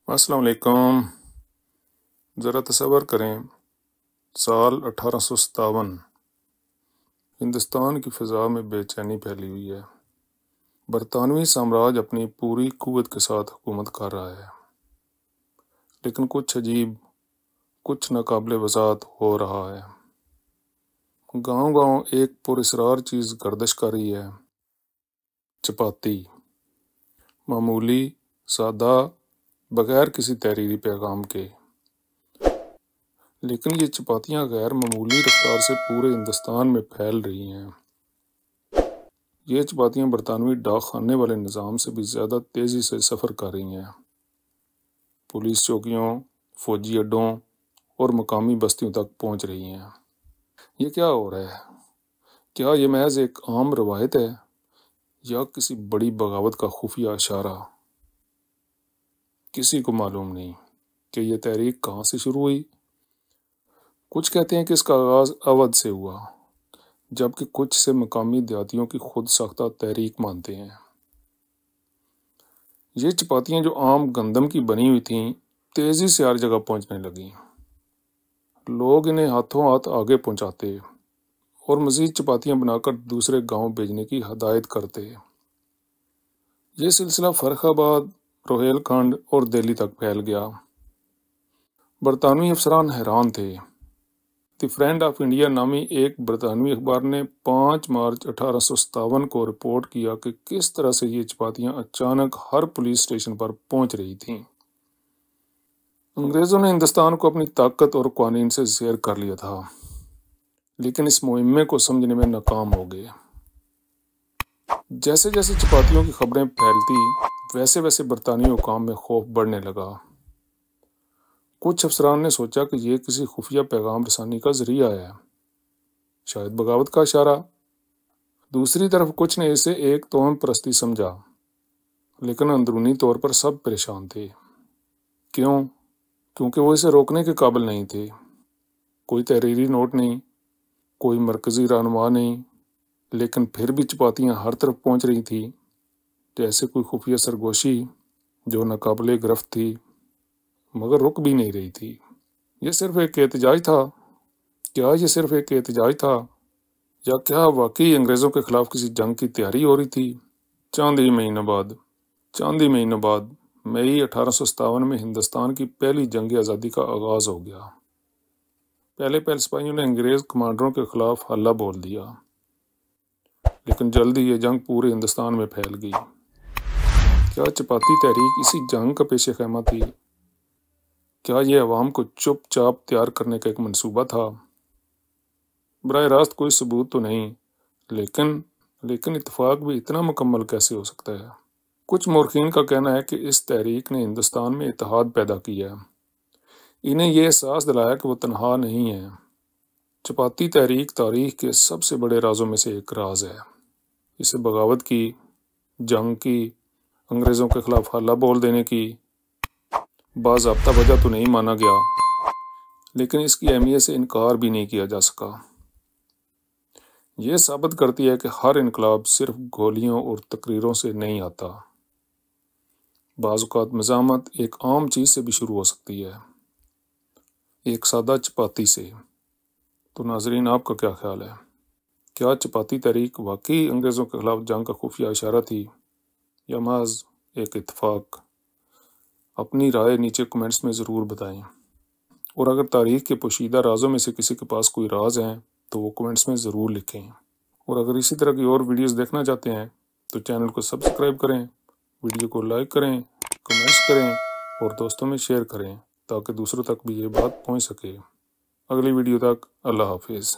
السلام علیکم۔ ذرا تصور کریں، سال 1857 ہندوستان کی فضا میں بے چینی پھیلی ہوئی ہے۔ برطانوی سامراج اپنی پوری قوت کے ساتھ حکومت کر رہا ہے، لیکن کچھ عجیب، کچھ ناقابل وضاحت ہو رہا ہے۔ گاؤں گاؤں ایک پراسرار چیز گردش کر رہی ہے، چپاتی۔ معمولی، سادہ، بغیر کسی تحریری پیغام کے، لیکن یہ چپاتیاں غیر معمولی رفتار سے پورے ہندوستان میں پھیل رہی ہیں۔ یہ چپاتیاں برطانوی ڈاک خانے والے نظام سے بھی زیادہ تیزی سے سفر کر رہی ہیں، پولیس چوکیوں، فوجی اڈوں اور مقامی بستیوں تک پہنچ رہی ہیں۔ یہ کیا ہو رہا ہے؟ کیا یہ محض ایک عام روایت ہے یا کسی بڑی بغاوت کا خفیہ اشارہ؟ کسی کو معلوم نہیں کہ یہ تحریک کہاں سے شروع ہوئی۔ کچھ کہتے ہیں کہ اس کا آغاز اودھ سے ہوا، جبکہ کچھ سے مقامی دیہاتیوں کی خود ساختہ تحریک مانتے ہیں۔ یہ چپاتیاں جو عام گندم کی بنی ہوئی تھیں، تیزی سے ہر جگہ پہنچنے لگیں۔ لوگ انہیں ہاتھوں ہاتھ آگے پہنچاتے اور مزید چپاتیاں بنا کر دوسرے گاؤں بھیجنے کی ہدایت کرتے۔ یہ سلسلہ فرخ آباد، روہیل کھنڈ اور دہلی تک پھیل گیا۔ برطانوی افسران حیران تھے۔ دی فرینڈ آف انڈیا نامی ایک برطانوی اخبار نے 5 مارچ 1857 کو رپورٹ کیا کہ کس طرح سے یہ چپاتیاں اچانک ہر پولیس اسٹیشن پر پہنچ رہی تھیں۔ انگریزوں نے ہندوستان کو اپنی طاقت اور قوانین سے زیر کر لیا تھا، لیکن اس مہمے کو سمجھنے میں ناکام ہو گئے۔ جیسے جیسے چپاتیوں کی خبریں پھیلتی، ویسے ویسے برطانوی حکام میں خوف بڑھنے لگا۔ کچھ افسران نے سوچا کہ یہ کسی خفیہ پیغام رسانی کا ذریعہ ہے، شاید بغاوت کا اشارہ۔ دوسری طرف کچھ نے اسے ایک توہم پرستی سمجھا، لیکن اندرونی طور پر سب پریشان تھے۔ کیوں؟ کیونکہ وہ اسے روکنے کے قابل نہیں تھے۔ کوئی تحریری نوٹ نہیں، کوئی مرکزی رہنما نہیں، لیکن پھر بھی چپاتیاں ہر طرف پہنچ رہی تھی، جیسے کوئی خفیہ سرگوشی جو ناقابل گرفت تھی، مگر رک بھی نہیں رہی تھی۔ یہ صرف ایک احتجاج تھا؟ کیا یہ صرف ایک احتجاج تھا، یا کیا واقعی انگریزوں کے خلاف کسی جنگ کی تیاری ہو رہی تھی؟ چاند ہی مہینوں بعد مئی 1857 میں ہندوستان کی پہلی جنگ آزادی کا آغاز ہو گیا۔ پہلے سپاہیوں نے انگریز کمانڈروں کے خلاف حلہ بول دیا، لیکن جلد ہی یہ جنگ پورے ہندوستان میں پھیل گئی۔ کیا چپاتی تحریک اسی جنگ کا پیش خیمہ تھی؟ کیا یہ عوام کو چپ چاپ تیار کرنے کا ایک منصوبہ تھا؟ براہ راست کوئی ثبوت تو نہیں، لیکن اتفاق بھی اتنا مکمل کیسے ہو سکتا ہے؟ کچھ مورخین کا کہنا ہے کہ اس تحریک نے ہندوستان میں اتحاد پیدا کیا۔ انہیں یہ احساس دلایا کہ وہ تنہا نہیں ہیں۔ چپاتی تحریک تاریخ کے سب سے بڑے رازوں میں سے ایک راز ہے۔ اسے بغاوت کی، جنگ کی، انگریزوں کے خلاف حلہ بول دینے کی باضابطہ وجہ تو نہیں مانا گیا، لیکن اس کی اہمیت سے انکار بھی نہیں کیا جا سکا۔ یہ ثابت کرتی ہے کہ ہر انقلاب صرف گولیوں اور تقریروں سے نہیں آتا۔ بعض اوقات مزاحمت ایک عام چیز سے بھی شروع ہو سکتی ہے، ایک سادہ چپاتی سے۔ تو ناظرین، آپ کا کیا خیال ہے؟ کیا چپاتی تحریک واقعی انگریزوں کے خلاف جنگ کا خفیہ اشارہ تھی، یا محض ایک اتفاق؟ اپنی رائے نیچے کمنٹس میں ضرور بتائیں، اور اگر تاریخ کے پوشیدہ رازوں میں سے کسی کے پاس کوئی راز ہیں تو وہ کمنٹس میں ضرور لکھیں۔ اور اگر اسی طرح کی اور ویڈیوز دیکھنا چاہتے ہیں تو چینل کو سبسکرائب کریں، ویڈیو کو لائک کریں، کمنٹس کریں اور دوستوں میں شیئر کریں تاکہ دوسروں تک بھی یہ بات پہنچ سکے۔ اگلی ویڈیو تک اللہ حافظ۔